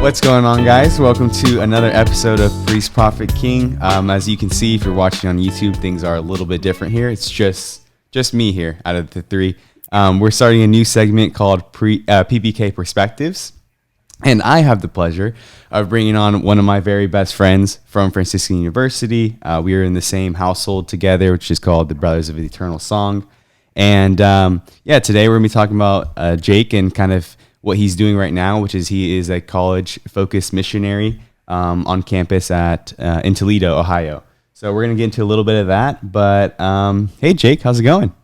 What's going on, guys? Welcome to another episode of Priest, Prophet, King. As you can see, if you're watching on YouTube, things are a little bit different here. It's just me here out of the three. We're starting a new segment called PPK Perspectives. And I have the pleasure of bringing on one of my very best friends from Franciscan University. We are in the same household together, which is called the Brothers of the Eternal Song. And today we're going to be talking about Jake and kind of what he's doing right now, which is he is a college-focused missionary on campus in Toledo, Ohio. So we're going to get into a little bit of that. But hey, Jake, how's it going?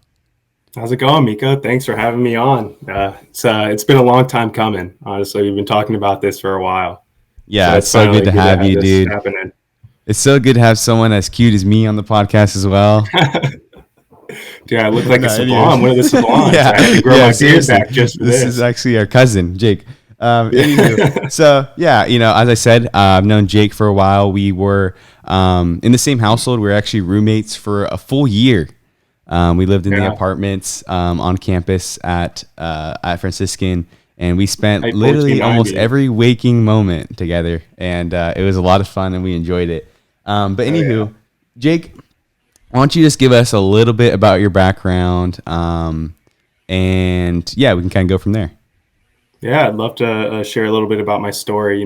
How's it going, Miko? Thanks for having me on. It's been a long time coming. Honestly, we've been talking about this for a while. Yeah, so it's so good to have you, dude. Happening. It's so good to have someone as cute as me on the podcast as well. Dude, I look like a Sablan, one of the Sablans. Yeah, I had to grow my beard back just for this. This is actually our cousin, Jake. So, yeah, as I said, I've known Jake for a while. We were in the same household. We were actually roommates for a full year. We lived in the apartments on campus at Franciscan, and we spent literally almost every waking moment together, and it was a lot of fun, and we enjoyed it. But anywho, Jake, why don't you just give us a little bit about your background, and yeah, we can kind of go from there. Yeah, I'd love to share a little bit about my story.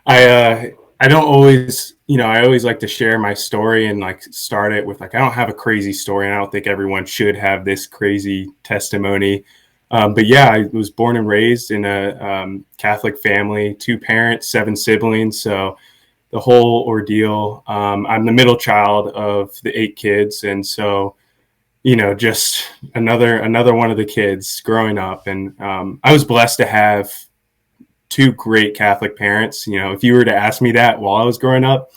I don't always, I always like to share my story and start it with I don't have a crazy story, and I don't think everyone should have this crazy testimony. But yeah, I was born and raised in a Catholic family, 2 parents, 7 siblings. So the whole ordeal. I'm the middle child of the 8 kids. And so, just another one of the kids growing up. And I was blessed to have 2 great Catholic parents. If you were to ask me that while I was growing up,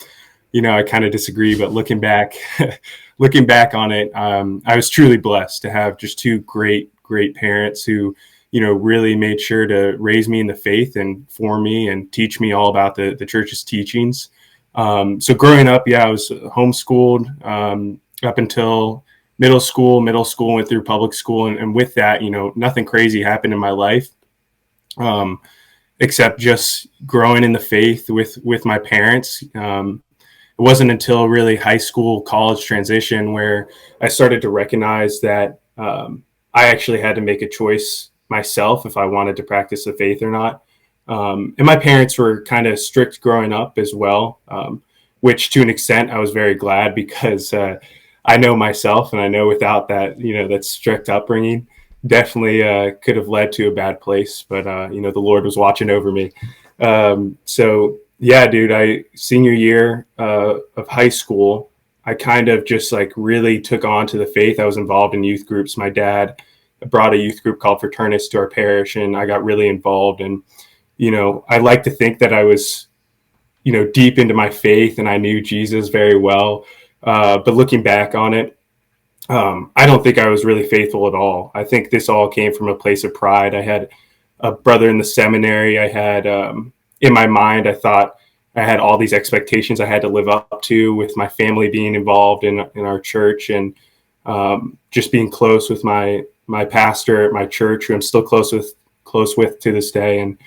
I kind of disagree. But looking back on it, I was truly blessed to have just 2 great parents who, really made sure to raise me in the faith and form me and teach me all about the church's teachings. So growing up, I was homeschooled up until middle school, went through public school. And with that, nothing crazy happened in my life, except just growing in the faith with my parents. It wasn't until really high school, college transition where I started to recognize that I actually had to make a choice myself if I wanted to practice the faith or not. And my parents were kind of strict growing up as well, which to an extent I was very glad, because I know myself, and I know without that, that strict upbringing definitely could have led to a bad place. But, the Lord was watching over me. So yeah, dude, senior year of high school, I kind of just really took on to the faith. I was involved in youth groups. My dad brought a youth group called Fraternists to our parish, and I got really involved. And, I like to think that I was, deep into my faith and I knew Jesus very well. But looking back on it, I don't think I was really faithful at all. I think this all came from a place of pride. I had a brother in the seminary. I had, in my mind, I thought I had all these expectations I had to live up to, with my family being involved in our church, and just being close with my pastor at my church, who I'm still close with to this day. And,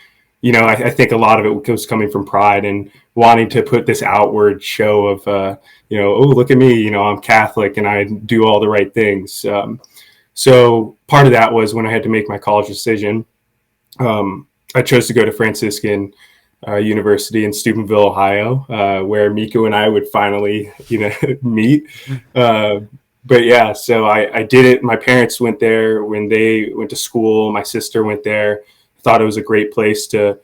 I think a lot of it was coming from pride and wanting to put this outward show of, oh, look at me, I'm Catholic and I do all the right things. So part of that was when I had to make my college decision. I chose to go to Franciscan University in Steubenville, Ohio, where Miko and I would finally, meet. But yeah, so I did it. My parents went there when they went to school. My sister went there. Thought it was a great place to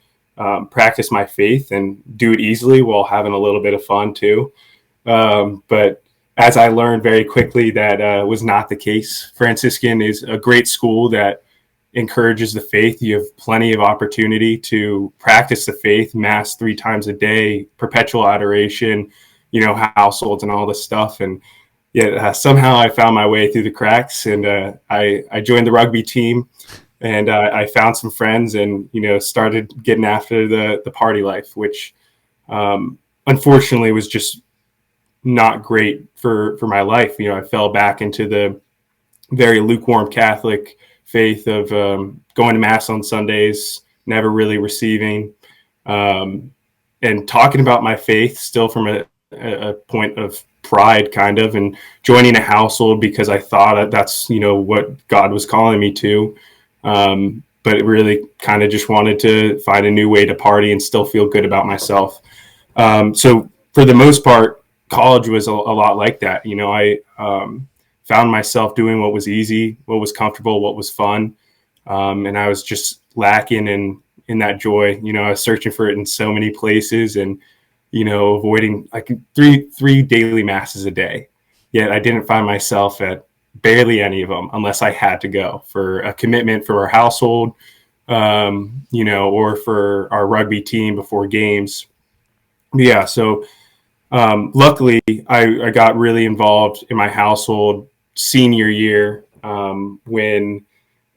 practice my faith and do it easily while having a little bit of fun too. But as I learned very quickly, that was not the case. Franciscan is a great school that encourages the faith. You have plenty of opportunity to practice the faith, mass 3 times a day, perpetual adoration, households and all this stuff. And yeah, somehow I found my way through the cracks, and I joined the rugby team, and I found some friends, and started getting after the party life, which unfortunately was just not great for my life. I fell back into the very lukewarm Catholic faith of going to mass on Sundays, never really receiving, and talking about my faith still from a point of pride, kind of, and joining a household because I thought that's, what God was calling me to. But it really kind of just wanted to find a new way to party and still feel good about myself. So for the most part, college was a lot like that. I found myself doing what was easy, what was comfortable, what was fun. And I was just lacking in that joy. I was searching for it in so many places and, avoiding like three daily masses a day. Yet I didn't find myself at barely any of them unless I had to go for a commitment for our household, or for our rugby team before games. Yeah. So luckily, I got really involved in my household senior year when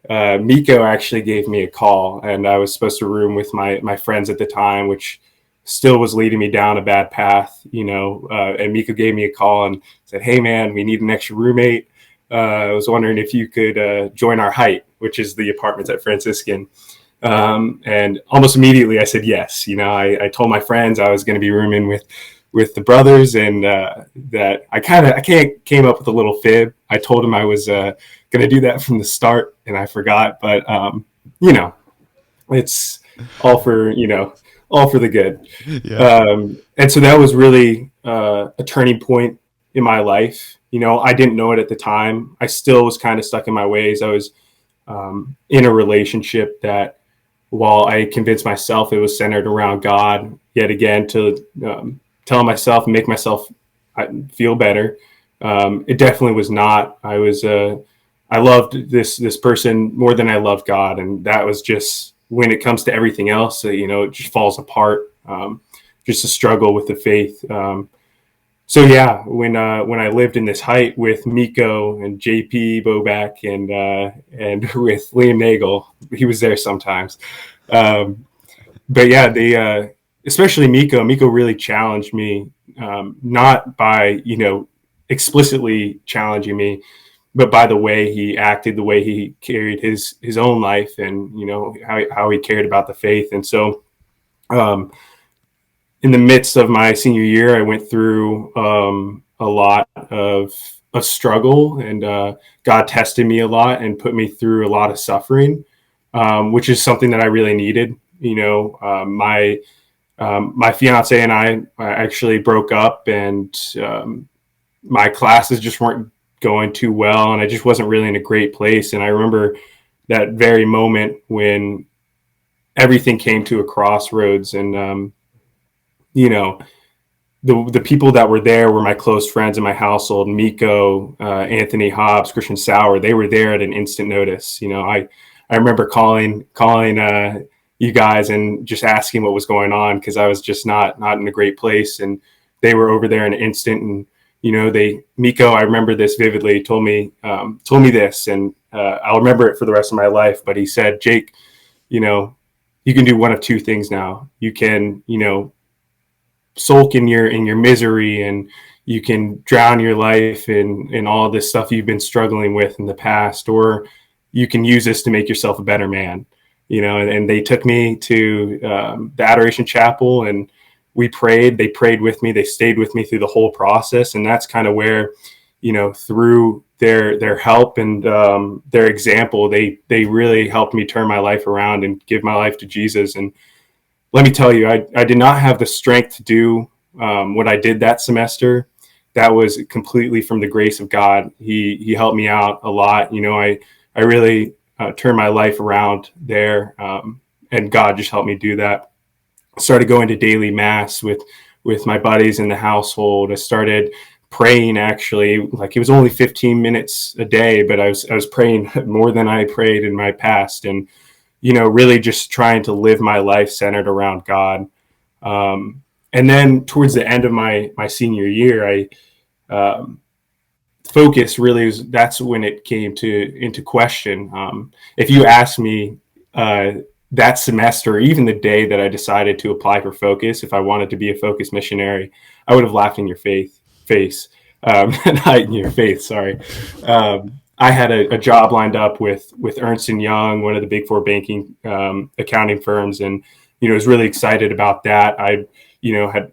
Miko actually gave me a call, and I was supposed to room with my friends at the time, which still was leading me down a bad path, and Miko gave me a call and said, "Hey man, we need an extra roommate. I was wondering if you could join our height," which is the apartments at Franciscan. And almost immediately I said yes. I told my friends I was going to be rooming with the brothers, and that I came up with a little fib. I told them I was going to do that from the start, and I forgot. But it's all for all for the good. Yeah. And so that was really a turning point in my life. I didn't know it at the time. I still was kind of stuck in my ways. I was in a relationship that, while I convinced myself it was centered around God, yet again to tell myself and make myself feel better, it definitely was not. I loved this person more than I loved God, and that was just, when it comes to everything else, it just falls apart. Just a struggle with the faith. So yeah, when I lived in this height with Miko and JP Bobak and with Liam Nagel, he was there sometimes. But yeah, they especially Miko really challenged me, not by explicitly challenging me, but by the way he acted, the way he carried his own life, and how he cared about the faith. And so in the midst of my senior year, I went through a lot of struggle, and God tested me a lot and put me through a lot of suffering, which is something that I really needed. My fiance and I actually broke up, and my classes just weren't going too well, and I just wasn't really in a great place. And I remember that very moment when everything came to a crossroads, and the people that were there were my close friends in my household: Miko, Anthony Hobbs, Christian Sauer. They were there at an instant notice. I remember calling you guys and just asking what was going on, because I was just not in a great place, and they were over there in an instant. And Miko, I remember this vividly, told me this, and I'll remember it for the rest of my life. But he said, "Jake, you can do one of two things now. You can sulk in your misery, and you can drown your life in all this stuff you've been struggling with in the past, or you can use this to make yourself a better man." And they took me to the Adoration Chapel, and we prayed. They prayed with me. They stayed with me through the whole process. And that's kind of where, through their help and their example, they really helped me turn my life around and give my life to Jesus. And let me tell you, I did not have the strength to do what I did that semester. That was completely from the grace of God. He helped me out a lot. I really turned my life around there, and God just helped me do that. I started going to daily mass with my buddies in the household. I started praying, actually, like it was only 15 minutes a day, but I was praying more than I prayed in my past, and really just trying to live my life centered around God. And then towards the end of my senior year, focus really was, that's when it came into question. If you asked me that semester, or even the day that I decided to apply for Focus, if I wanted to be a Focus missionary, I would have laughed in your face. Not in your face, sorry. I had a job lined up with Ernst & Young, one of the big four banking accounting firms. And, was really excited about that. I,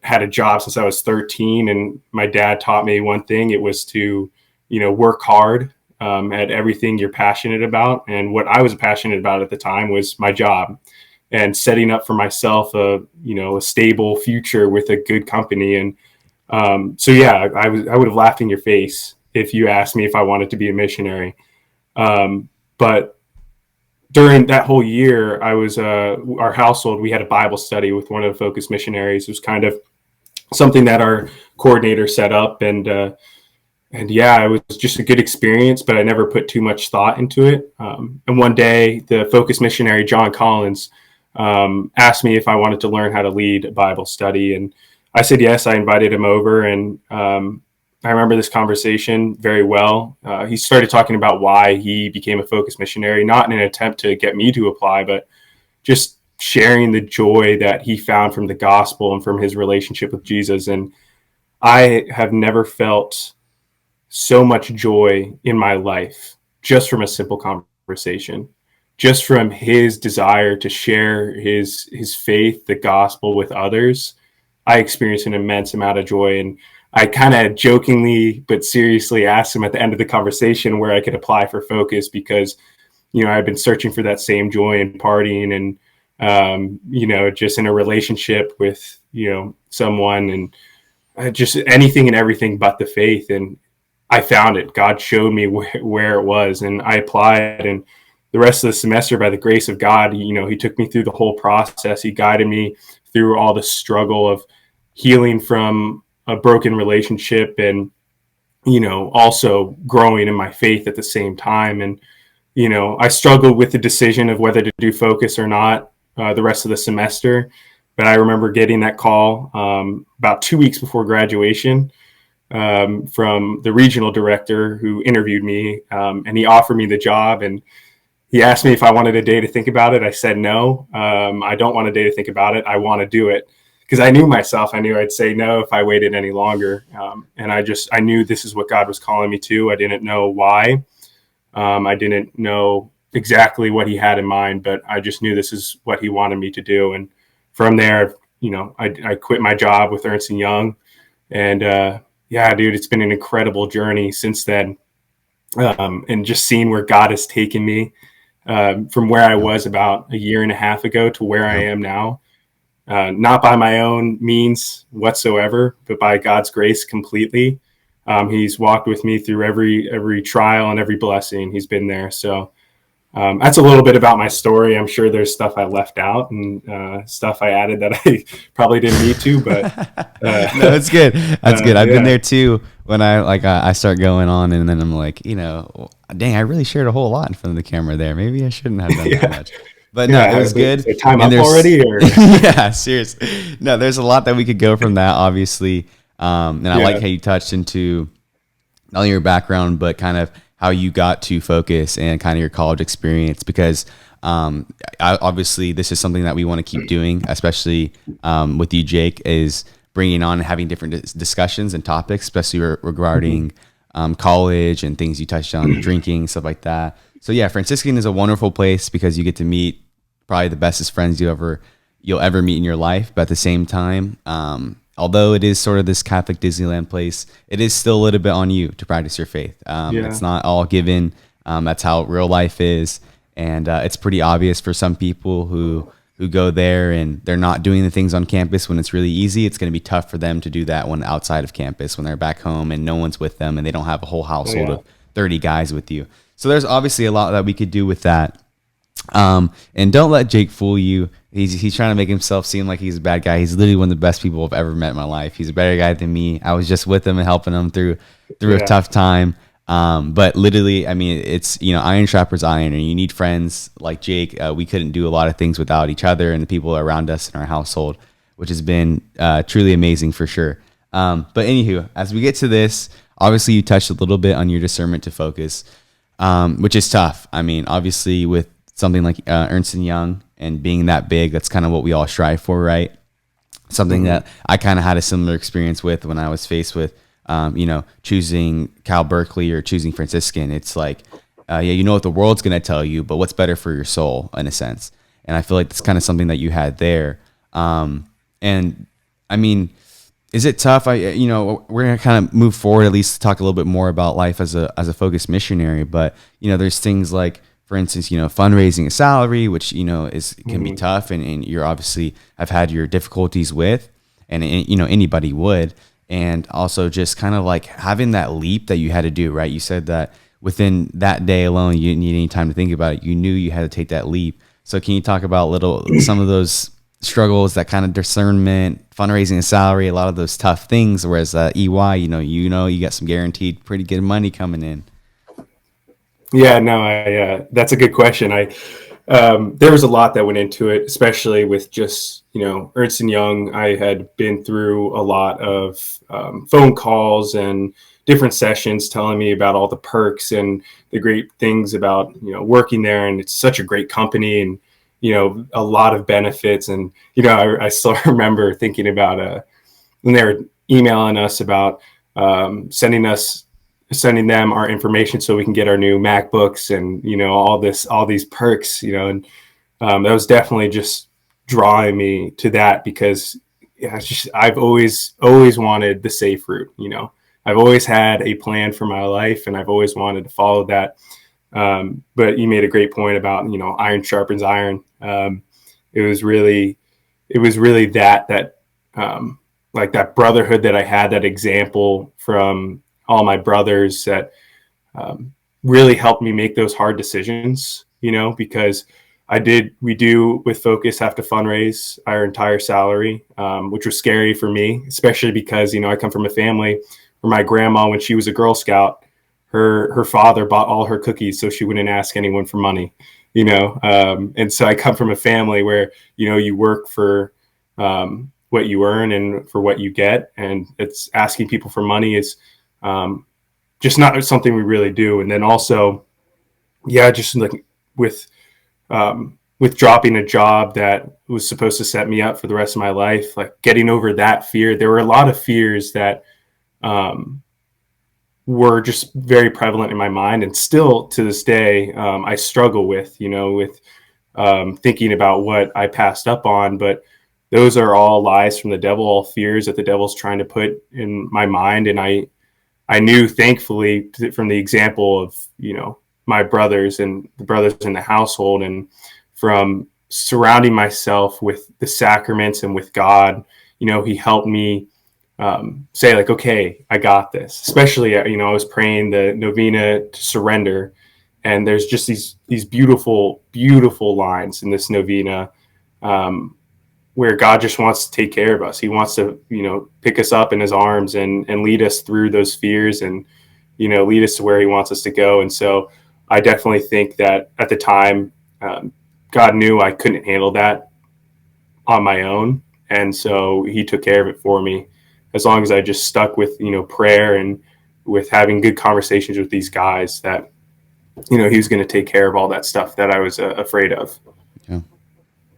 had a job since I was 13, and my dad taught me one thing. It was to, work hard at everything you're passionate about. And what I was passionate about at the time was my job and setting up for myself a stable future with a good company. And so, yeah, I would have laughed in your face if you asked me if I wanted to be a missionary. But during that whole year, I was our household. We had a Bible study with one of the Focus missionaries. It was kind of something that our coordinator set up, and yeah, it was just a good experience. But I never put too much thought into it. And one day, the Focus missionary John Collins asked me if I wanted to learn how to lead a Bible study, and I said yes. I invited him over, and I remember this conversation very well. He started talking about why he became a Focus missionary, not in an attempt to get me to apply, but just sharing the joy that he found from the gospel and from his relationship with Jesus. And I have never felt so much joy in my life just from a simple conversation, just from his desire to share his faith, the gospel with others. I experienced an immense amount of joy. And I kind of jokingly but seriously asked him at the end of the conversation where I could apply for Focus, because I've been searching for that same joy and partying and just in a relationship with someone, and just anything and everything but the faith. And I found it. God showed me where it was, and I applied. And the rest of the semester, by the grace of God, he took me through the whole process. He guided me through all the struggle of healing from a broken relationship, and also growing in my faith at the same time. And I struggled with the decision of whether to do Focus or not the rest of the semester. But I remember getting that call about 2 weeks before graduation from the regional director who interviewed me, and he offered me the job. And he asked me if I wanted a day to think about it. I said no. I don't want a day to think about it. I want to do it. Because I knew myself. I knew I'd say no if I waited any longer. And I knew this is what God was calling me to. I didn't know why. I didn't know exactly what he had in mind, but I just knew this is what he wanted me to do. And from there, I quit my job with Ernst & Young. And yeah, dude, it's been an incredible journey since then. And just seeing where God has taken me from where I was about a year and a half ago to where I am now. Not by my own means whatsoever, but by God's grace completely. He's walked with me through every trial and every blessing. He's been there. So that's a little bit about my story. I'm sure there's stuff I left out and stuff I added that I probably didn't need to, but no, it's good. That's good. I've been there too. When I start going on, and then I'm like, dang, I really shared a whole lot in front of the camera there. Maybe I shouldn't have done that much. But no, it was good. Time up already? Or? Yeah, seriously. No, there's a lot that we could go from that, obviously. And I like how you touched into not only your background, but kind of how you got to Focus and kind of your college experience. Because obviously this is something that we want to keep doing, especially with you, Jake, is bringing on and having different discussions and topics, especially regarding college and things you touched on, drinking, stuff like that. So yeah, Franciscan is a wonderful place because you get to meet probably the bestest friends you'll ever meet in your life. But at the same time, although it is sort of this Catholic Disneyland place, it is still a little bit on you to practice your faith. It's not all given. That's how real life is. And it's pretty obvious for some people who go there and they're not doing the things on campus when it's really easy. It's going to be tough for them to do that when outside of campus, when they're back home and no one's with them and they don't have a whole household of 30 guys with you. So there's obviously a lot that we could do with that. And don't let Jake fool you. He's trying to make himself seem like he's a bad guy. He's literally one of the best people I've ever met in my life. He's a better guy than me. I was just with him and helping him through a tough time. But literally, I mean, it's, iron sharpens iron, and you need friends like Jake. We couldn't do a lot of things without each other and the people around us in our household, which has been truly amazing for sure. But anywho, as we get to this, obviously you touched a little bit on your discernment to Focus, which is tough. I mean, obviously with something like Ernst & Young and being that big, that's kind of what we all strive for, right? Something that I kind of had a similar experience with when I was faced with, choosing Cal Berkeley or choosing Franciscan. It's like, what the world's going to tell you, but what's better for your soul in a sense. And I feel like that's kind of something that you had there. And I mean, is it tough? We're gonna kind of move forward, at least to talk a little bit more about life as a focused missionary. But there's things like, for instance, fundraising a salary, which can be tough, and you're obviously have had your difficulties with, and anybody would, and also just kind of like having that leap that you had to do, right? You said that within that day alone, you didn't need any time to think about it. You knew you had to take that leap. So can you talk about some of those struggles, that kind of discernment, fundraising a salary, a lot of those tough things, whereas EY, you got some guaranteed pretty good money coming in? Yeah, no, that's a good question. There was a lot that went into it, especially with just, Ernst & Young. I had been through a lot of phone calls and different sessions telling me about all the perks and the great things about, working there. And it's such a great company, and, a lot of benefits. And, I still remember thinking about when they were emailing us about sending them our information so we can get our new MacBooks and, all these perks, and that was definitely just drawing me to that, because I've always wanted the safe route. I've always had a plan for my life, and I've always wanted to follow that. But you made a great point about, iron sharpens iron. It was really that like that brotherhood that I had, that example from all my brothers that really helped me make those hard decisions, because we do with Focus have to fundraise our entire salary, which was scary for me, especially because, I come from a family where my grandma, when she was a Girl Scout, her father bought all her cookies so she wouldn't ask anyone for money, and so I come from a family where, you work for what you earn and for what you get, and it's asking people for money is just not something we really do. And then also, just like with dropping a job that was supposed to set me up for the rest of my life, like getting over that fear. There were a lot of fears that were just very prevalent in my mind, and still to this day, I struggle with thinking about what I passed up on. But those are all lies from the devil, all fears that the devil's trying to put in my mind. And I knew, thankfully, from the example of, my brothers and the brothers in the household, and from surrounding myself with the sacraments and with God, he helped me say like, okay, I got this. Especially, I was praying the novena to surrender, and there's just these beautiful, beautiful lines in this novena, where God just wants to take care of us. He wants to, pick us up in his arms and lead us through those fears, and, lead us to where he wants us to go. And so I definitely think that at the time, God knew I couldn't handle that on my own. And so he took care of it for me, as long as I just stuck with, prayer and with having good conversations with these guys, that, he was going to take care of all that stuff that I was afraid of. Yeah.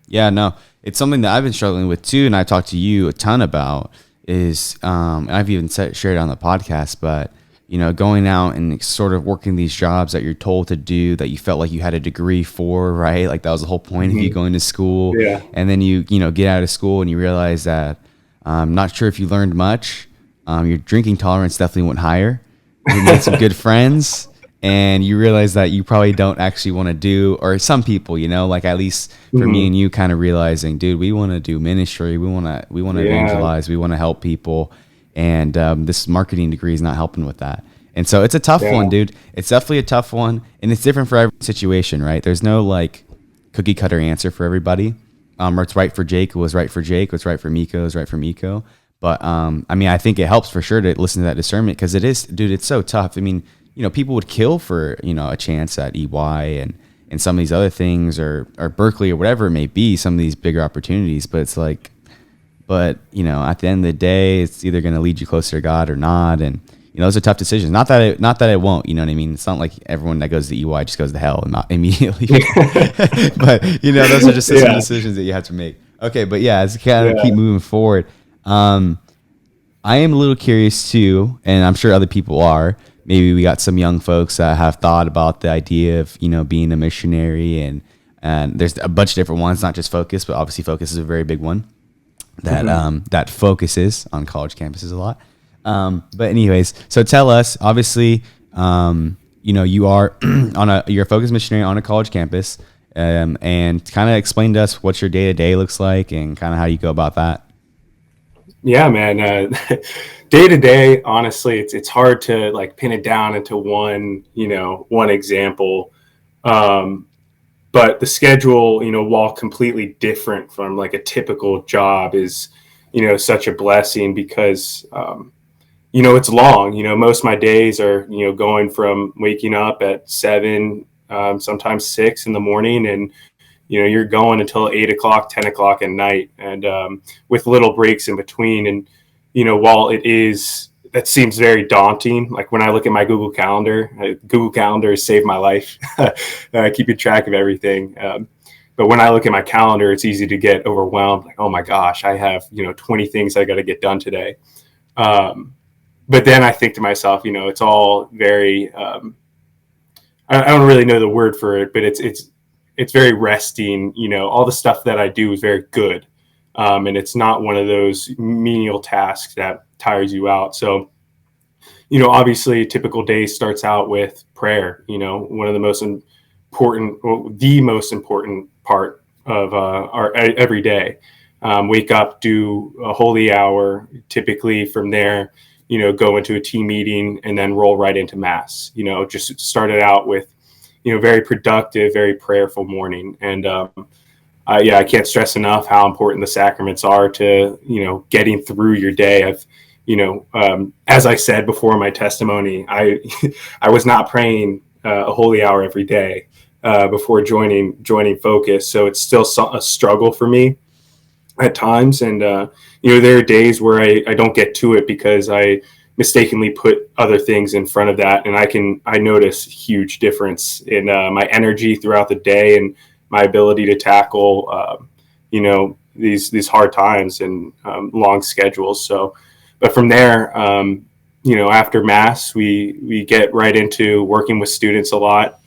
Yeah, no, it's something that I've been struggling with too, and I talked to you a ton about. Is and I've even shared it on the podcast, but going out and sort of working these jobs that you're told to do, that you felt like you had a degree for, right? Like that was the whole point of you going to school. Yeah. And then you get out of school and you realize that I'm not sure if you learned much. Your drinking tolerance definitely went higher. You made some good friends. And you realize that you probably don't actually want to do, or some people, like at least for me and you, kind of realizing, dude, we want to do ministry, we want to evangelize, we want to help people, and this marketing degree is not helping with that. And so it's a tough one, dude. It's definitely a tough one, and it's different for every situation, right? There's no like cookie cutter answer for everybody. What's right for Jake was right for Jake. What's right for Miko is right for Miko. But I think it helps for sure to listen to that discernment, because it is, dude, it's so tough. People would kill for, a chance at EY and some of these other things, or Berkeley, or whatever it may be, some of these bigger opportunities. But it's like, at the end of the day, it's either going to lead you closer to God or not. And, those are tough decisions. Not that it won't, you know what I mean? It's not like everyone that goes to EY just goes to hell and not immediately. But, those are just some decisions that you have to make. Okay. But yeah, as we kind of keep moving forward, I am a little curious too, and I'm sure other people are. Maybe we got some young folks that have thought about the idea of, being a missionary, and And there's a bunch of different ones, not just Focus, but obviously Focus is a very big one that that focuses on college campuses a lot. But anyways, so tell us, obviously, you are you're a Focus missionary on a college campus, and kind of explain to us what your day to day looks like and kind of how you go about that. Yeah, man. Day to day, honestly, it's hard to like pin it down into one example. But the schedule, while completely different from like a typical job, is, such a blessing because, it's long. Most of my days are, going from waking up at 7, sometimes 6 in the morning, and you're going until 8 o'clock, 10 o'clock at night, and with little breaks in between. And while that seems very daunting. Like when I look at my Google Calendar has saved my life, keeping track of everything. But when I look at my calendar, it's easy to get overwhelmed. Like, oh my gosh, I have 20 things I got to get done today. But then I think to myself, it's all very. I don't really know the word for it, but it's very resting. All the stuff that I do is very good. And it's not one of those menial tasks that tires you out. So, obviously a typical day starts out with prayer, one of the most the most important part of our every day. Wake up, do a holy hour, typically from there, go into a team meeting and then roll right into mass. Just started out with, very productive, very prayerful morning. And, I can't stress enough how important the sacraments are to, getting through your day. As I said before in my testimony, I was not praying a holy hour every day before joining Focus. So it's still a struggle for me at times. And, there are days where I don't get to it because I mistakenly put other things in front of that. And I notice huge difference in my energy throughout the day and my ability to tackle, these hard times and long schedules. So, but from there, after mass, we get right into working with students a lot.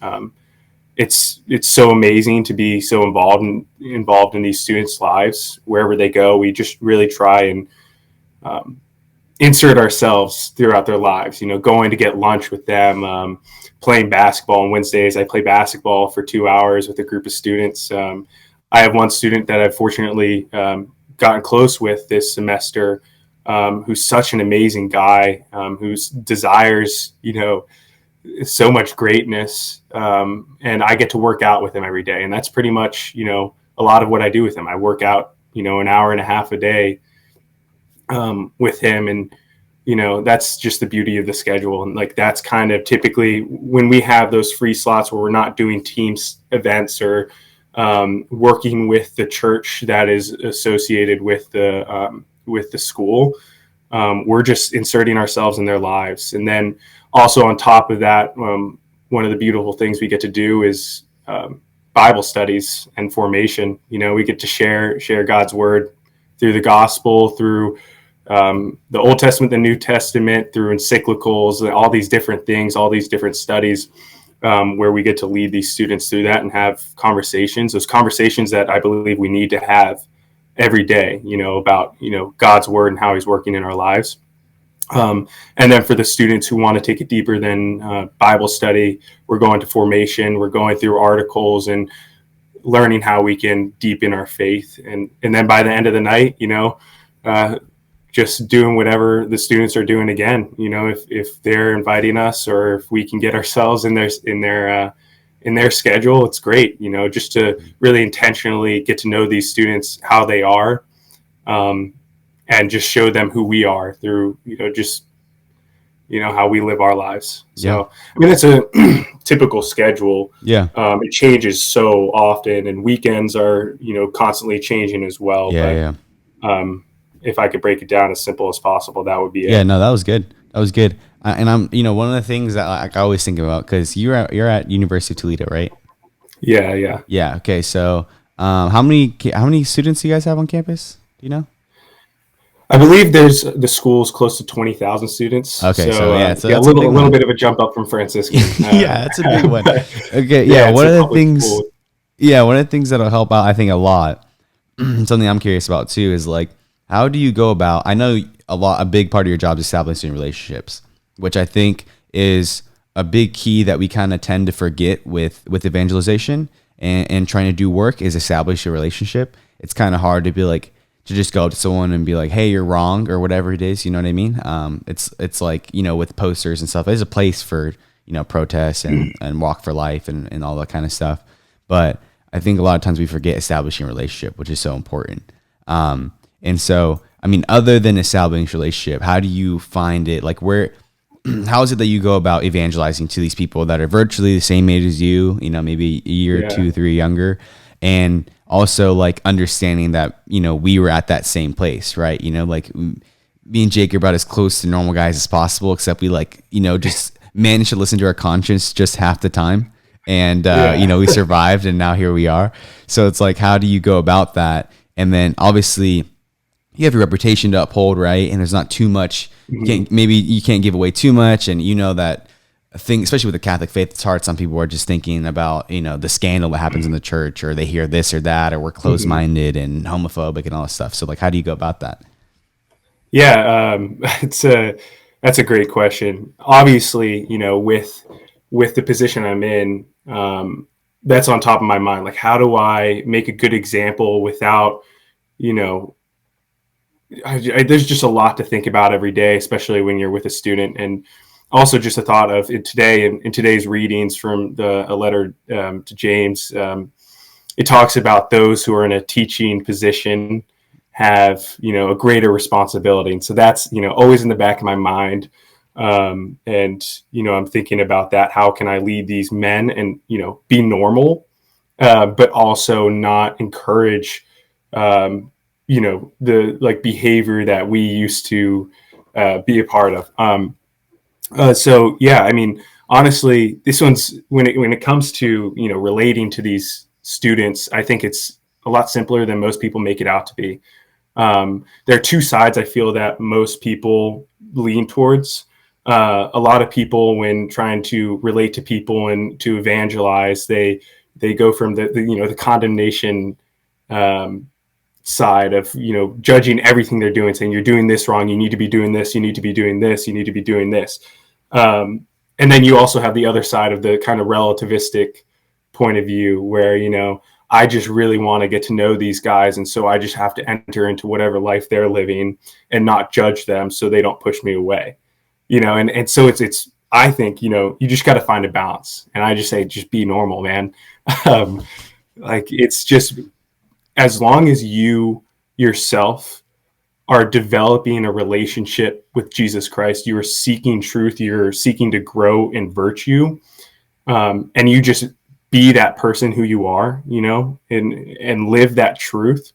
It's so amazing to be so involved in these students' lives wherever they go. We just really try and insert ourselves throughout their lives. Going to get lunch with them. Playing basketball on Wednesdays. I play basketball for 2 hours with a group of students. I have one student that I've fortunately gotten close with this semester, who's such an amazing guy, who desires, so much greatness. And I get to work out with him every day. And that's pretty much, a lot of what I do with him. I work out, an hour and a half a day with him. And that's just the beauty of the schedule. And like, that's kind of typically when we have those free slots where we're not doing teams events or working with the church that is associated with the school. We're just inserting ourselves in their lives. And then also on top of that, one of the beautiful things we get to do is Bible studies and formation. We get to share God's word through the gospel, through the Old Testament, the New Testament, through encyclicals, and all these different things, all these different studies, where we get to lead these students through that and have conversations, those conversations that I believe we need to have every day, about, God's word and how he's working in our lives. And then for the students who want to take it deeper than Bible study, we're going to formation, we're going through articles and learning how we can deepen our faith. And then by the end of the night, just doing whatever the students are doing again, if they're inviting us or if we can get ourselves in their schedule, it's great, just to really intentionally get to know these students, how they are, and just show them who we are through, how we live our lives. So, yeah. It's a typical schedule. Yeah. It changes so often, and weekends are, constantly changing as well. Yeah. But, if I could break it down as simple as possible, that would be it. Yeah, no, that was good. And I'm, one of the things that I always think about, because you're at University of Toledo, right? Yeah. Yeah. Okay. So, how many students do you guys have on campus? Do you know? I believe the school's close to 20,000 students. Okay, so that's a little bit of a jump up from Franciscan. Yeah, that's a big one. Okay, yeah. What are the things? School. Yeah, one of the things that'll help out, I think, a lot, something I'm curious about too, is like, how do you go about? I know a big part of your job is establishing relationships, which I think is a big key that we kind of tend to forget with evangelization and trying to do work is establish a relationship. It's kind of hard to be like to just go up to someone and be like, "Hey, you're wrong," or whatever it is. You know what I mean? It's like, with posters and stuff. There's a place for protests and walk for life and all that kind of stuff, but I think a lot of times we forget establishing a relationship, which is so important. And so, I mean, other than establishing a relationship, how do you find it? Like, how is it that you go about evangelizing to these people that are virtually the same age as you, maybe a year, Yeah. 2, 3 younger, and also like understanding that, we were at that same place, right? Like me and Jake are about as close to normal guys as possible, except we just managed to listen to our conscience just half the time. And, Yeah. we survived and now here we are. So it's like, how do you go about that? And then obviously you have your reputation to uphold, right? And there's not too much, maybe you can't give away too much. And that thing, especially with the Catholic faith, it's hard. Some people are just thinking about, the scandal that happens in the church, or they hear this or that, or we're closed-minded and homophobic and all this stuff. So like, how do you go about that? Yeah, that's a great question. Obviously, with the position I'm in, that's on top of my mind. Like, how do I make a good example without, you know, there's just a lot to think about every day, especially when you're with a student. And also just a thought of it today in today's readings from a letter to James. It talks about those who are in a teaching position have, a greater responsibility. And so that's, always in the back of my mind. And, I'm thinking about that. How can I lead these men and, be normal, but also not encourage, the like behavior that we used to be a part of. So yeah, I mean, honestly, this one's when it comes to relating to these students, I think it's a lot simpler than most people make it out to be. There are two sides I feel that most people lean towards. A lot of people, when trying to relate to people and to evangelize, they go from the condemnation side of judging everything they're doing, saying you're doing this wrong, you need to be doing this, you need to be doing this, you need to be doing this. And then you also have the other side of the kind of relativistic point of view where I just really want to get to know these guys, and so I just have to enter into whatever life they're living and not judge them so they don't push me away. And so it's I think you just got to find a balance, and I just say just be normal, man. Like it's just as long as you yourself are developing a relationship with Jesus Christ, you are seeking truth, you're seeking to grow in virtue, and you just be that person who you are, and live that truth.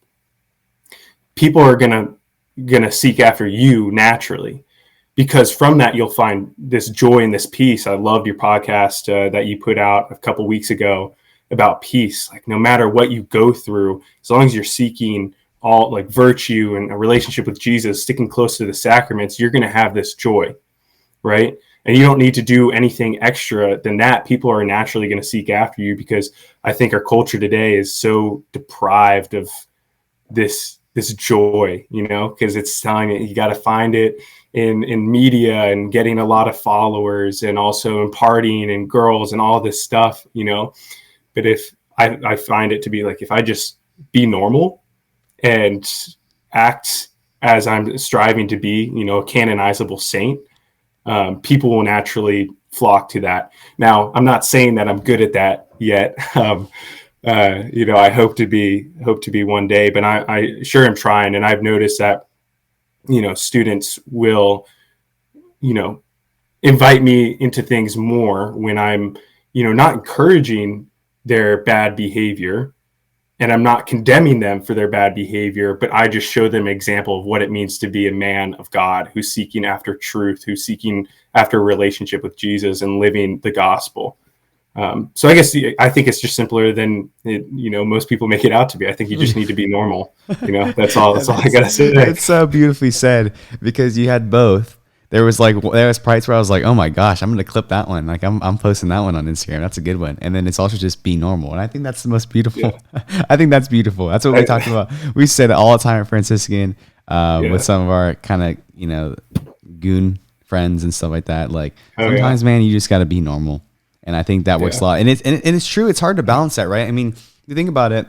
People are gonna seek after you naturally, because from that you'll find this joy and this peace. I loved your podcast that you put out a couple weeks ago about peace. Like no matter what you go through, as long as you're seeking all like virtue and a relationship with Jesus, sticking close to the sacraments, you're going to have this joy, right? And you don't need to do anything extra than that. People are naturally going to seek after you, because I think our culture today is so deprived of this joy, because it's telling you got to find it in media and getting a lot of followers, and also in partying and girls and all this stuff, But if I find it to be like, if I just be normal and act as I'm striving to be, a canonizable saint, people will naturally flock to that. Now, I'm not saying that I'm good at that yet. I hope to be one day, but I sure am trying. And I've noticed that, students will, invite me into things more when I'm, not encouraging their bad behavior, and I'm not condemning them for their bad behavior, but I just show them an example of what it means to be a man of God who's seeking after truth, who's seeking after a relationship with Jesus and living the gospel. So I think it's just simpler than most people make it out to be. I think you just need to be normal. That's all I gotta say. That's so beautifully said, because you had both. there was parts where I was like, oh my gosh, I'm gonna clip that one. Like I'm posting that one on Instagram. That's a good one. And then it's also just be normal, and I think that's the most beautiful. Yeah. I think that's beautiful. That's what we talked about. We say that all the time at Franciscan, with Yeah. some of our kind of goon friends and stuff like that. Like Oh yeah. sometimes, man, you just got to be normal, and I think that works Yeah. a lot. And it's true. It's hard to balance that, right? I mean, you think about it,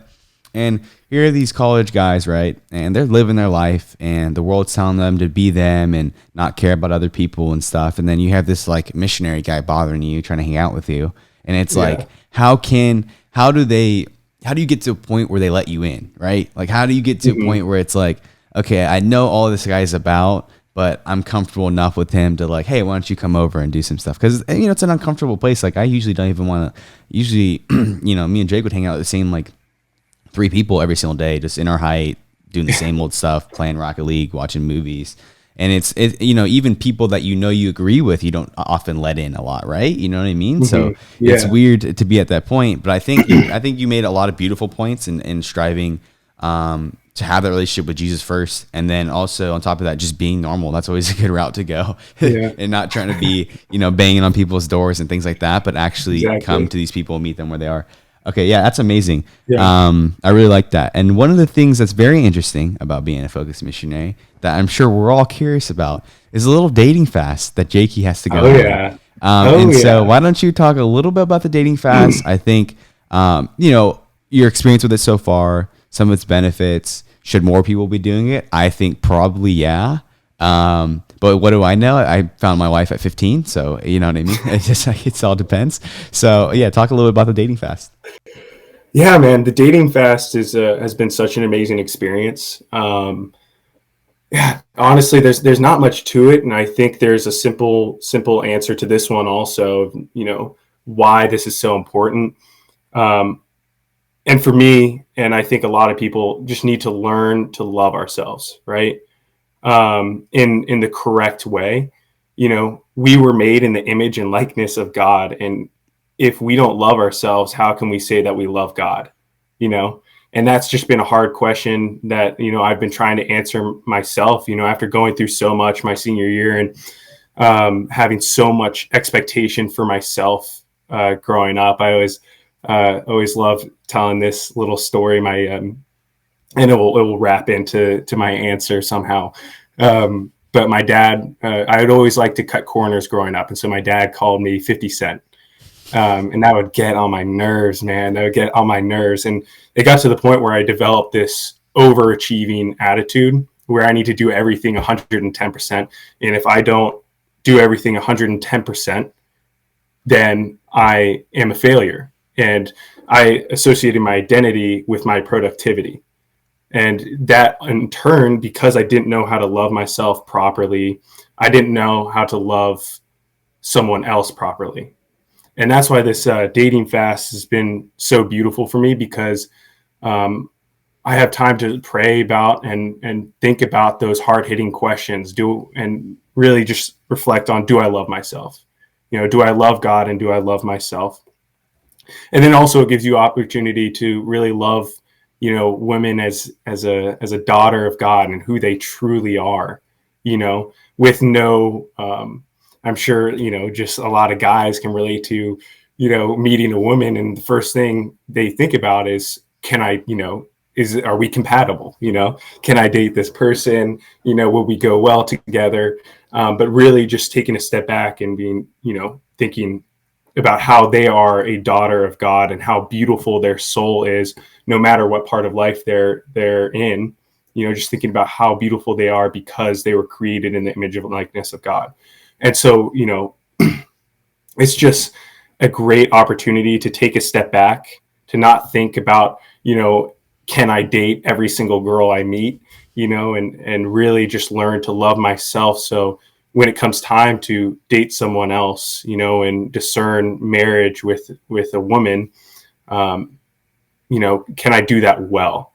and here are these college guys, right? And they're living their life, and the world's telling them to be them and not care about other people and stuff. And then you have this like missionary guy bothering you, trying to hang out with you, and it's Yeah. like, how do you get to a point where they let you in, right? Like, how do you get to a Hmm. point where it's like, okay, I know all this guy's about, but I'm comfortable enough with him to like, hey, why don't you come over and do some stuff? Because it's an uncomfortable place. Like, I usually don't even want to. Usually, me and Jake would hang out with the same like 3 people every single day, just in our height, doing the same old stuff, playing Rocket League, watching movies. And even people that you agree with, you don't often let in a lot, right? You know what I mean? Hmm. So it's Yeah. weird to be at that point. But I think you made a lot of beautiful points in striving to have that relationship with Jesus first, and then also on top of that, just being normal. That's always a good route to go, Yeah. and not trying to be banging on people's doors and things like that, but actually come Exactly. to these people and meet them where they are. Okay, yeah, that's amazing. Yeah. I really like that. And one of the things that's very interesting about being a focused missionary that I'm sure we're all curious about is a little dating fast that Jakey has to go Oh on. yeah. Oh And so yeah. why don't you talk a little bit about the dating fast? I think, your experience with it so far, some of its benefits. Should more people be doing it? I think probably, yeah. But what do I know? I found my wife at 15, so you know what I mean. It's just like it all depends. So yeah, talk a little bit about the dating fast. Yeah, man. The dating fast has been such an amazing experience. Yeah, honestly, there's not much to it, and I think there's a simple answer to this one also. Why this is so important. Um, and for me, and I think a lot of people just need to learn to love ourselves, right? In the correct way. We were made in the image and likeness of God, and if we don't love ourselves, how can we say that we love God? You know, and that's just been a hard question that I've been trying to answer myself. After going through so much my senior year and having so much expectation for myself growing up, I always love telling this little story. And it will wrap into my answer somehow. But my dad, I would always like to cut corners growing up, and so my dad called me 50 Cent, and that would get on my nerves, man. That would get on my nerves, and it got to the point where I developed this overachieving attitude where I need to do everything 110%, and if I don't do everything 110%, then I am a failure, and I associated my identity with my productivity. And that in turn, because I didn't know how to love myself properly, I didn't know how to love someone else properly. And that's why this dating fast has been so beautiful for me, because um, I have time to pray about and think about those hard hitting questions. And really just reflect on, do I love myself? Do I love God, and do I love myself? And then also it gives you opportunity to really love women as a daughter of God and who they truly are, with no I'm sure just a lot of guys can relate to meeting a woman, and the first thing they think about is, can I are we compatible? Can I date this person? Will we go well together? But really just taking a step back and being thinking about how they are a daughter of God and how beautiful their soul is, no matter what part of life they're in. Just thinking about how beautiful they are because they were created in the image and likeness of God. And so, it's just a great opportunity to take a step back, to not think about, can I date every single girl I meet, and really just learn to love myself. So when it comes time to date someone else, and discern marriage with a woman, can I do that well?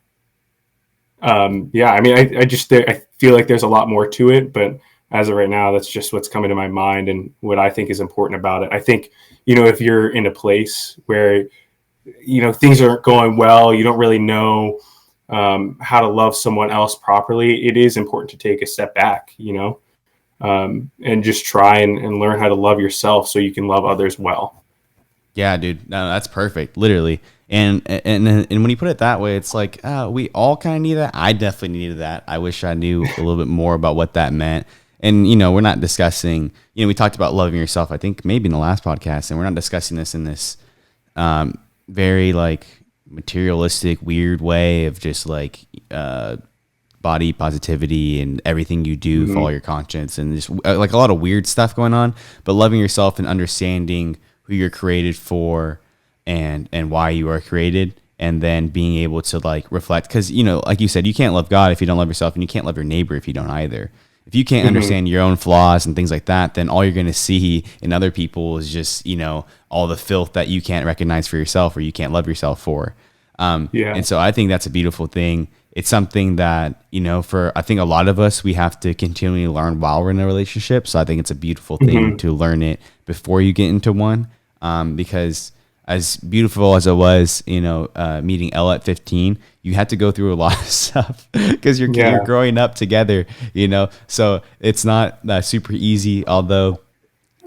Yeah, I mean, I feel like there's a lot more to it, but as of right now, that's just what's coming to my mind and what I think is important about it. I think, if you're in a place where, things aren't going well, you don't really know how to love someone else properly, it is important to take a step back, and just try and learn how to love yourself so you can love others well. Yeah, dude. No, that's perfect. Literally. And when you put it that way, it's like we all kind of need that. I definitely needed that. I wish I knew a little bit more about what that meant. And we're not discussing. We talked about loving yourself. I think maybe in the last podcast, and we're not discussing this in this very like materialistic, weird way of just like body positivity and everything you do, follow your conscience, and just like a lot of weird stuff going on. But loving yourself and understanding who you're created for and why you are created, and then being able to like reflect, because like you said, you can't love God if you don't love yourself, and you can't love your neighbor if you don't either. If you can't understand your own flaws and things like that, then all you're going to see in other people is just all the filth that you can't recognize for yourself or you can't love yourself for. And so I think that's a beautiful thing. It's something that, for I think a lot of us, we have to continually learn while we're in a relationship. So I think it's a beautiful thing to learn it before you get into one. Because as beautiful as it was, meeting Elle at 15, you had to go through a lot of stuff because you're growing up together, so it's not super easy. Although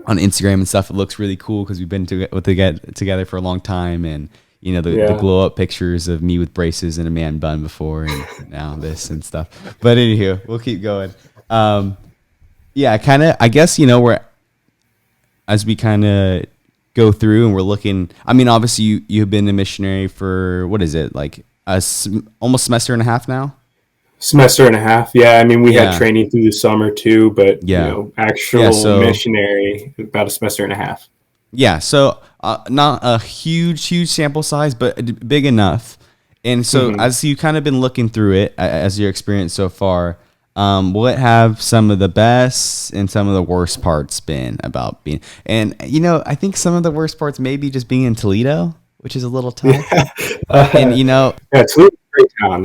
on Instagram and stuff, it looks really cool because we've been together for a long time. And, the glow up pictures of me with braces and a man bun before, and now this and stuff. But anywho, we'll keep going. I guess, we're, as we kind of go through and we're looking, I mean, obviously you've been a missionary for, what is it, like almost semester and a half now? Semester and a half. Yeah. I mean, we had training through the summer too, but actual missionary, about a semester and a half. Yeah. So not a huge sample size, but big enough. And so as you kind of been looking through it, as your experience so far, what have some of the best and some of the worst parts been about being? And I think some of the worst parts may be just being in Toledo, which is a little tough. And Toledo's a great town.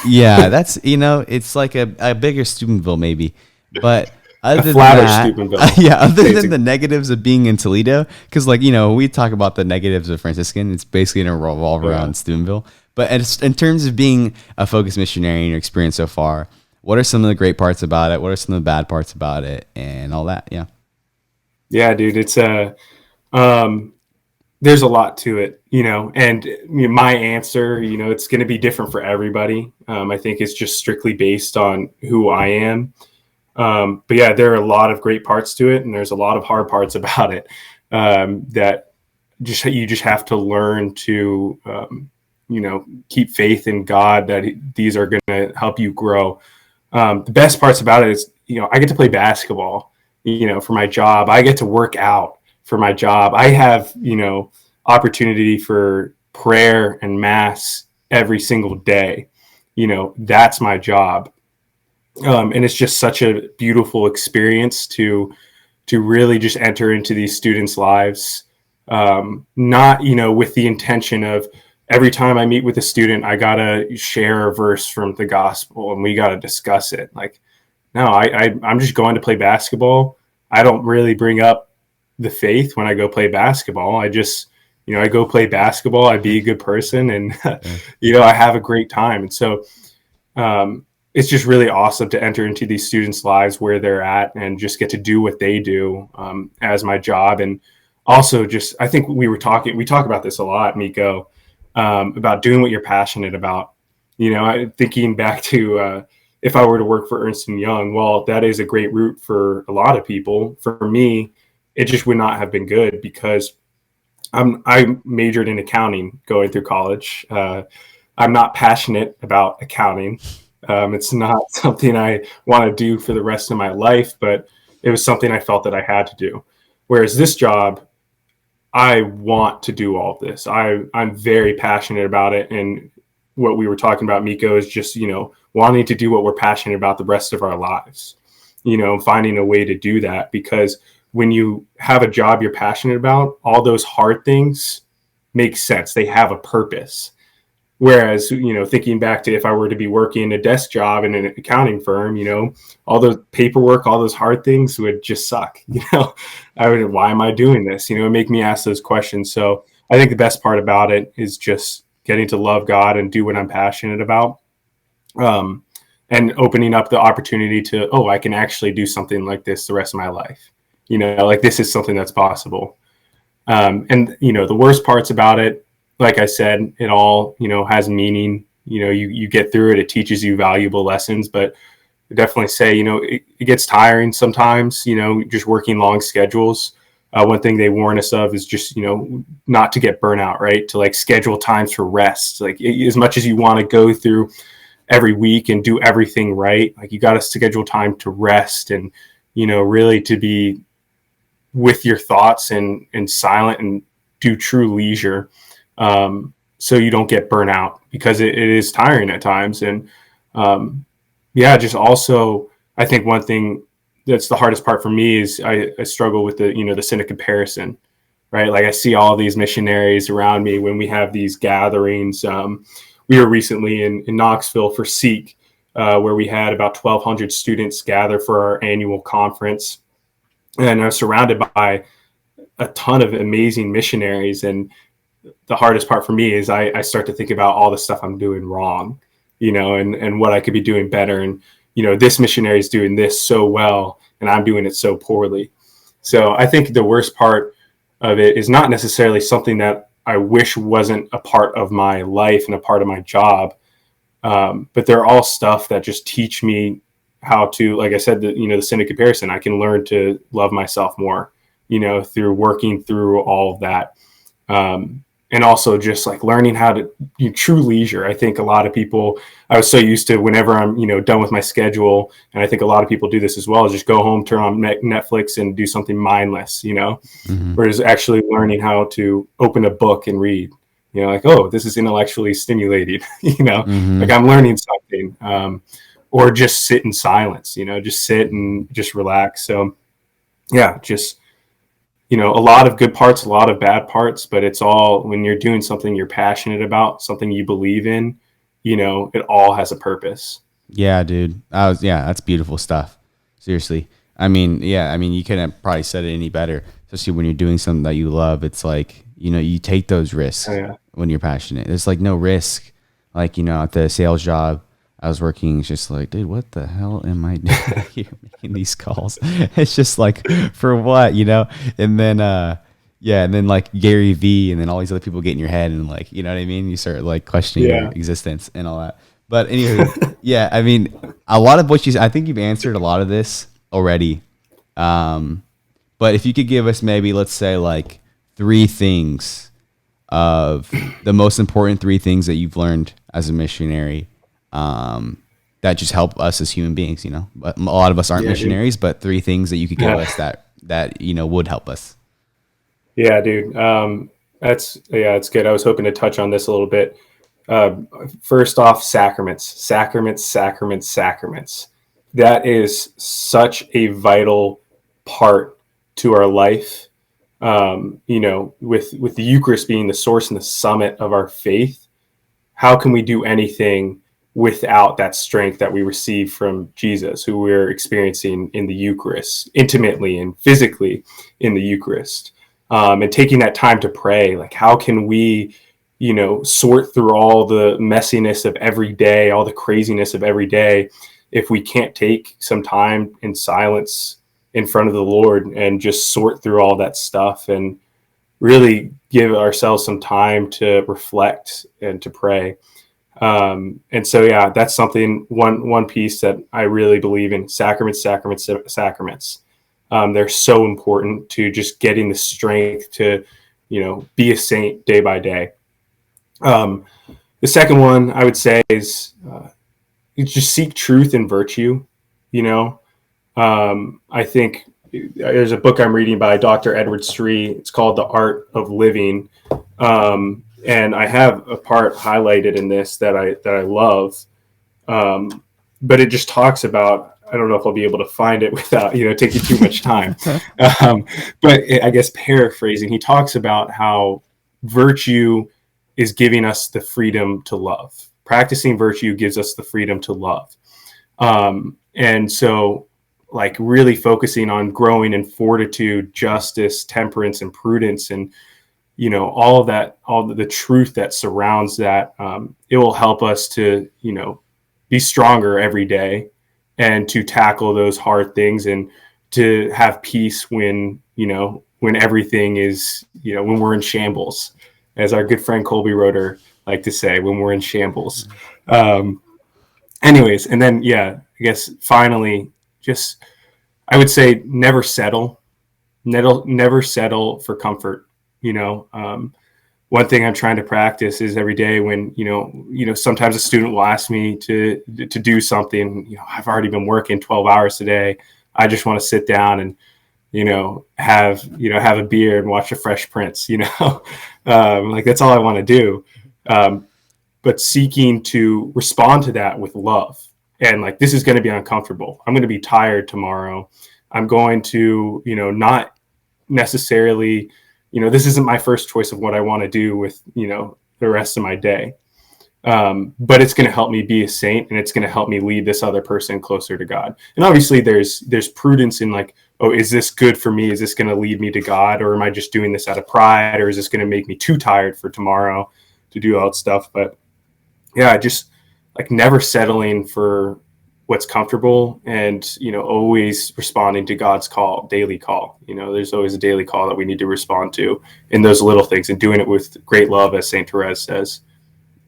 That's it's like a bigger Steubenville maybe, but other than that, other than the negatives of being in Toledo, because we talk about the negatives of Franciscan, it's basically going to revolve around Steubenville. But in terms of being a focused missionary and your experience so far, what are some of the great parts about it? What are some of the bad parts about it, and all that? Yeah, dude, it's there's a lot to it, and my answer, it's going to be different for everybody. I think it's just strictly based on who I am. But yeah, there are a lot of great parts to it, and there's a lot of hard parts about it that you just have to learn to, keep faith in God that these are going to help you grow. The best parts about it is, I get to play basketball, for my job. I get to work out for my job. I have, opportunity for prayer and mass every single day. That's my job. And it's just such a beautiful experience to really just enter into these students' lives. Not, with the intention of every time I meet with a student, I got to share a verse from the gospel and we got to discuss it. Like, no, I'm just going to play basketball. I don't really bring up the faith when I go play basketball. I just, I go play basketball. I be a good person and, I have a great time. And so, it's just really awesome to enter into these students' lives where they're at and just get to do what they do as my job. And also just, I think we talk about this a lot, Miko, about doing what you're passionate about. Thinking back to if I were to work for Ernst & Young, well, that is a great route for a lot of people. For me, it just would not have been good because I majored in accounting going through college. I'm not passionate about accounting. It's not something I want to do for the rest of my life, but it was something I felt that I had to do. Whereas this job, I want to do all of this. I'm very passionate about it. And what we were talking about, Miko, is just, wanting to do what we're passionate about the rest of our lives, finding a way to do that. Because when you have a job you're passionate about, all those hard things make sense. They have a purpose. Whereas, thinking back to if I were to be working a desk job in an accounting firm, all the paperwork, all those hard things would just suck. Why am I doing this? Make me ask those questions. So I think the best part about it is just getting to love God and do what I'm passionate about. and opening up the opportunity to, oh, I can actually do something like this the rest of my life. Like this is something that's possible. And the worst parts about it, like I said, it all, has meaning. You get through it. It teaches you valuable lessons, but I definitely say, it gets tiring sometimes, just working long schedules. One thing they warn us of is just, not to get burnout, right? To like schedule times for rest. Like as much as you want to go through every week and do everything right, like you got to schedule time to rest and, really to be with your thoughts and silent and do true leisure. So you don't get burnout, because it is tiring at times. And just also, I think one thing that's the hardest part for me is I struggle with the sin of comparison, right? Like I see all these missionaries around me when we have these gatherings. We were recently in Knoxville for Seek, where we had about 1,200 students gather for our annual conference. And I was surrounded by a ton of amazing missionaries. And the hardest part for me is I start to think about all the stuff I'm doing wrong, and what I could be doing better. And, this missionary is doing this so well and I'm doing it so poorly. So I think the worst part of it is not necessarily something that I wish wasn't a part of my life and a part of my job. But they're all stuff that just teach me how to, like I said, the sin of comparison. I can learn to love myself more, through working through all of that. And also just like learning how to true leisure. I think a lot of people, I was so used to whenever I'm, done with my schedule, and I think a lot of people do this as well, is just go home, turn on Netflix and do something mindless, whereas actually learning how to open a book and read, like, oh, this is intellectually stimulating, like I'm learning something, or just sit in silence, just sit and just relax. So yeah, just, a lot of good parts, a lot of bad parts, but it's all, when you're doing something you're passionate about, something you believe in, it all has a purpose. Yeah, dude. That's beautiful stuff. Seriously. You couldn't have probably said it any better, especially when you're doing something that you love. It's like, you take those risks when you're passionate. There's like no risk. Like, at the sales job I was working, it's just like, dude, what the hell am I doing here making these calls? It's just like, for what, And then, and then like Gary V and then all these other people get in your head and like, you know what I mean? You start like questioning your existence and all that. But anyway, a lot of I think you've answered a lot of this already. But if you could give us maybe, let's say like 3 things of the most important 3 things that you've learned as a missionary, that just help us as human beings, but a lot of us aren't missionaries, dude. But 3 things that you could give us that would help us. Yeah, dude. It's good. I was hoping to touch on this a little bit. First off, sacraments. That is such a vital part to our life. With the Eucharist being the source and the summit of our faith, how can we do anything without that strength that we receive from Jesus, who we're experiencing in the Eucharist, intimately and physically in the Eucharist, and taking that time to pray? Like, how can we, sort through all the messiness of every day, all the craziness of every day, if we can't take some time in silence in front of the Lord and just sort through all that stuff and really give ourselves some time to reflect and to pray. And so, that's something, one piece that I really believe in: sacraments. They're so important to just getting the strength to, be a saint day by day. The second one I would say is, you just seek truth and virtue. I think there's a book I'm reading by Dr. Edward Sri. It's called The Art of Living. And I have a part highlighted in this that I love. But it just talks about, I don't know if I'll be able to find it without, taking too much time. But I guess paraphrasing, he talks about how virtue is giving us the freedom to love. Practicing virtue gives us the freedom to love. And so, like, really focusing on growing in fortitude, justice, temperance, and prudence, and all of that, all the truth that surrounds that, it will help us to be stronger every day, and to tackle those hard things, and to have peace when, when everything is, when we're in shambles, as our good friend Colby Roeder like to say, when we're in shambles. Anyways, and then, I guess finally, just, I would say never settle, never settle for comfort. One thing I'm trying to practice is every day when, sometimes a student will ask me to do something, I've already been working 12 hours today. I just want to sit down and, have a beer and watch a Fresh Prince, like that's all I want to do. But seeking to respond to that with love, and like, this is going to be uncomfortable. I'm going to be tired tomorrow. I'm going to, not necessarily, this isn't my first choice of what I want to do with, the rest of my day. But it's going to help me be a saint, and it's going to help me lead this other person closer to God. And obviously there's prudence in like, oh, is this good for me? Is this going to lead me to God? Or am I just doing this out of pride? Or is this going to make me too tired for tomorrow to do all that stuff? But just like never settling for what's comfortable, and, always responding to God's call, daily call. There's always a daily call that we need to respond to in those little things, and doing it with great love, as Saint Therese says.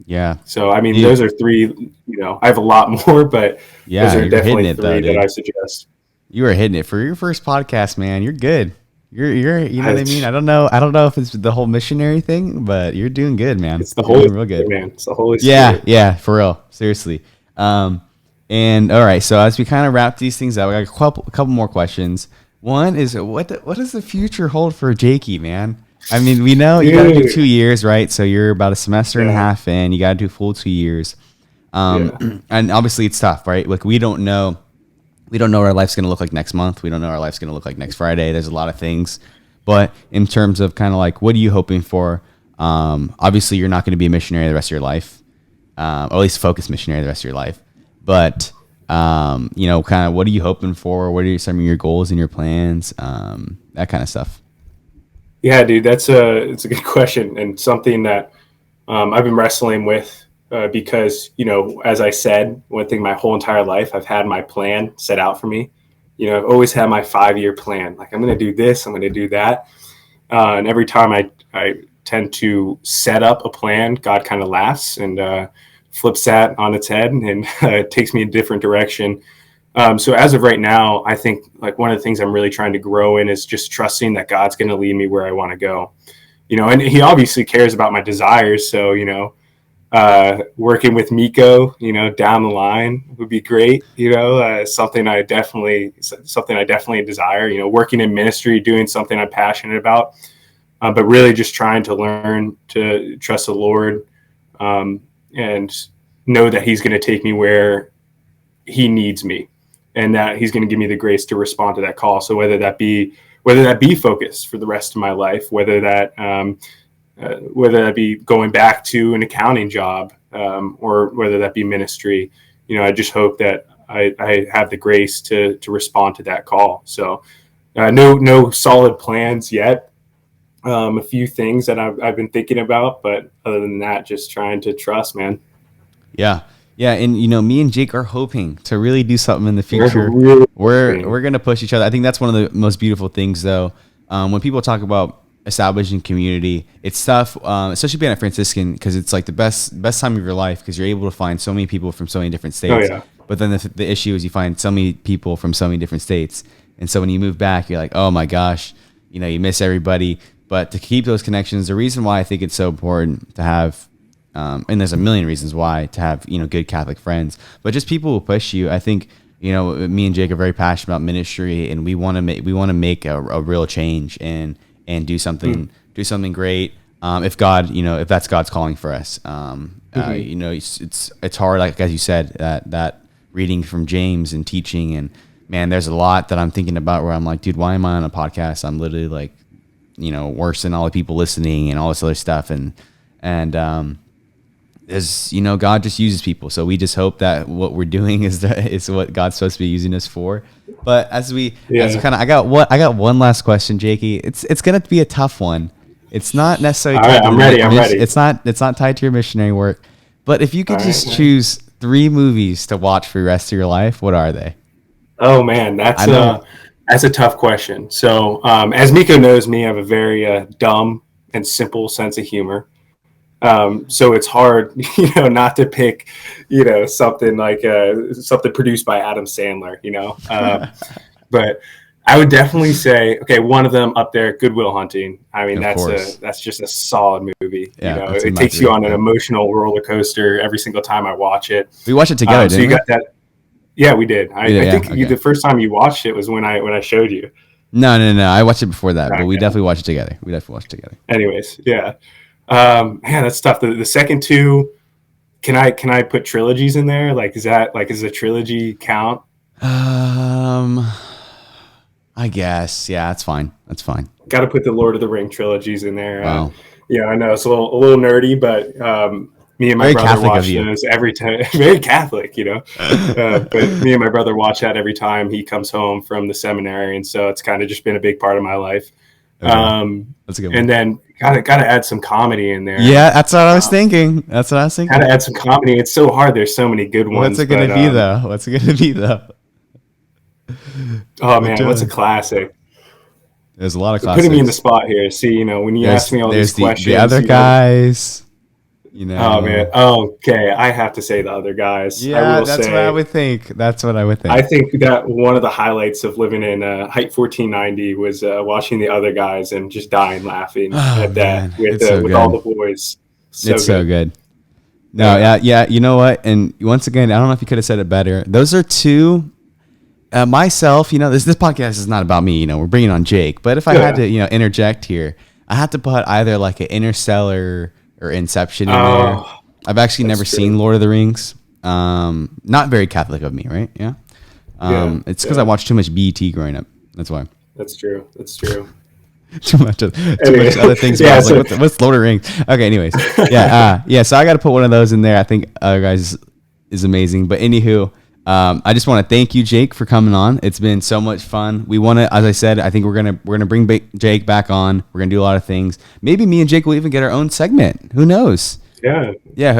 Yeah. So, I mean, those are three, I have a lot more, but those are definitely three that I suggest. You were hitting it for your first podcast, man. You're good. You're you know what I mean? I don't know if it's the whole missionary thing, but you're doing good, man. It's the Holy Spirit, real good, man. It's the Holy Spirit. Yeah, for real. Seriously. And all right, so as we kind of wrap these things up, I got a couple more questions. One is, what does the future hold for Jakey, man? I mean, we know you got to do 2 years, right? So you're about a semester and a half in. You got to do full 2 years. And obviously it's tough, right? Like we don't know what our life's going to look like next month. We don't know what our life's going to look like next Friday. There's a lot of things. But in terms of kind of like, what are you hoping for? Obviously, you're not going to be a missionary the rest of your life, or at least focused missionary the rest of your life. But, kind of what are you hoping for? What are some of your goals and your plans? That kind of stuff. Yeah, dude, it's a good question, and something that I've been wrestling with. Because, as I said, one thing my whole entire life, I've had my plan set out for me. I've always had my 5-year plan. Like, I'm going to do this, I'm going to do that. And every time I tend to set up a plan, God kind of laughs and flips that on its head and takes me in a different direction. So as of right now, I think like one of the things I'm really trying to grow in is just trusting that God's going to lead me where I want to go. And he obviously cares about my desires. So, working with Miko, down the line would be great. Something I definitely desire. Working in ministry, doing something I'm passionate about, but really just trying to learn to trust the Lord, and know that He's going to take me where He needs me, and that He's going to give me the grace to respond to that call. So whether that be focus for the rest of my life, whether that be going back to an accounting job, or whether that be ministry, I just hope that I have the grace to respond to that call. So no solid plans yet. A few things that I've been thinking about, but other than that, just trying to trust, man. Yeah. And me and Jake are hoping to really do something in the future. We're going to push each other. I think that's one of the most beautiful things, though. When people talk about establishing community, it's tough, especially being a Franciscan, because it's like the best time of your life, because you're able to find so many people from so many different states. Oh, yeah. But then the issue is you find so many people from so many different states, and so when you move back, you're like, oh my gosh, you miss everybody. But to keep those connections, the reason why I think it's so important to have, and there's a million reasons why, to have good Catholic friends, but just people who push you. I think me and Jake are very passionate about ministry, and we want to make a real change and do something great. If God, if that's God's calling for us, it's hard. Like, as you said, that reading from James and teaching, and man, there's a lot that I'm thinking about where I'm like, dude, why am I on a podcast? I'm literally like, worse than all the people listening and all this other stuff. And as God just uses people. So we just hope that what we're doing is what God's supposed to be using us for. But as we kind of, I got one last question, Jakey. It's going to be a tough one. It's not necessarily. All right, I'm ready. It's not tied to your missionary work. But if you could choose 3 movies to watch for the rest of your life, what are they? Oh man, that's a tough question. So, as Miko knows me, I have a very dumb and simple sense of humor. So it's hard, not to pick, something like something produced by Adam Sandler, but I would definitely say, okay, one of them up there, Good Will Hunting. I mean, that's just a solid movie. Yeah, it takes you on an emotional roller coaster every single time I watch it. We watched it together, didn't we? Got that. Yeah, we did. I think the first time you watched it was when I showed you. No. I watched it before that, but we definitely watched it together. Anyways, yeah. Man, that's tough. The second 2, can I put trilogies in there? Like, is a trilogy count? I guess. Yeah, that's fine. Got to put the Lord of the Ring trilogies in there. Wow. I know it's a little nerdy, but me and my brother watch those every time. Very Catholic, but me and my brother watch that every time he comes home from the seminary, and so it's kind of just been a big part of my life. Okay. That's a good one. And then gotta add some comedy in there. Yeah, that's what I was thinking. Gotta add some comedy. It's so hard. There's so many good ones. What's it gonna be though? Oh man, what's a classic? There's a lot of classics. Putting me in the spot here. See, when you ask me all these questions, the other guys. Oh man. Okay, I have to say The Other Guys. Yeah, that's what I would think. I think that one of the highlights of living in Height 1490 was watching The Other Guys and just dying laughing at that with all the boys. So good. No, yeah. You know what? And once again, I don't know if you could have said it better. Those are 2. Myself, this podcast is not about me. We're bringing on Jake. But if I had to, interject here, I had to put either like an Interstellar or Inception in there. I've actually never seen Lord of the Rings. Not very Catholic of me, right? Yeah. It's because I watched too much BET growing up. That's why. That's true. too much other things. I was like, what's Lord of the Rings? Okay, anyways. Yeah. So I got to put one of those in there. I think Other Guys is amazing. But anywho, I just want to thank you, Jake, for coming on. It's been so much fun. We want to, as I said, I think we're gonna bring Jake back on. We're gonna do a lot of things. Maybe me and Jake will even get our own segment. Who knows? Yeah.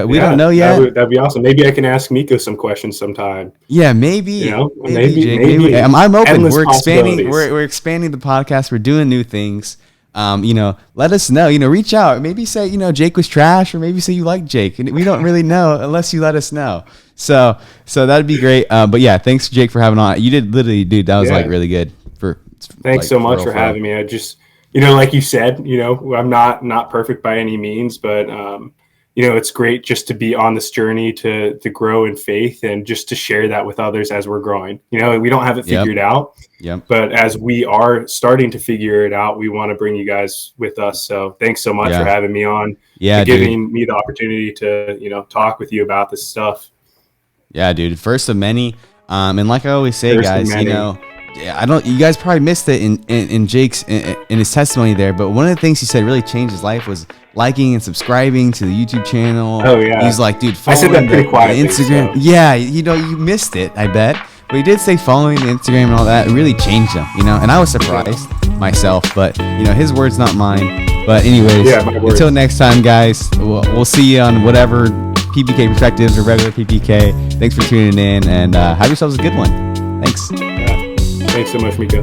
We don't know yet. That'd be awesome. Maybe I can ask Miko some questions sometime. Yeah, maybe. Maybe, Jake, maybe. I'm open. We're expanding. We're expanding the podcast. We're doing new things. Let us know. Reach out. Maybe say Jake was trash, or maybe say you like Jake, and we don't really know unless you let us know. So that'd be great. But yeah, thanks Jake for having on. You did literally, dude. That was really good. Thanks so much for having me. I just, like you said, I'm not perfect by any means, but it's great just to be on this journey to grow in faith and just to share that with others as we're growing. We don't have it figured out, but as we are starting to figure it out, we want to bring you guys with us. So thanks so much for having me on, and giving me the opportunity to, talk with you about this stuff. Yeah, dude. First of many. And like I always say, guys, you guys probably missed it in Jake's in his testimony there, but one of the things he said really changed his life was liking and subscribing to the YouTube channel. Oh yeah. He's like, dude, I said that pretty quietly, Instagram. So. Yeah, you missed it, I bet. But he did say following the Instagram and all that. It really changed him, And I was surprised myself, but his words, not mine. But anyways, until next time, guys, we'll see you on whatever PPK Perspectives or regular PPK. Thanks for tuning in, and have yourselves a good one. Thanks. Yeah. Thanks so much, Miko.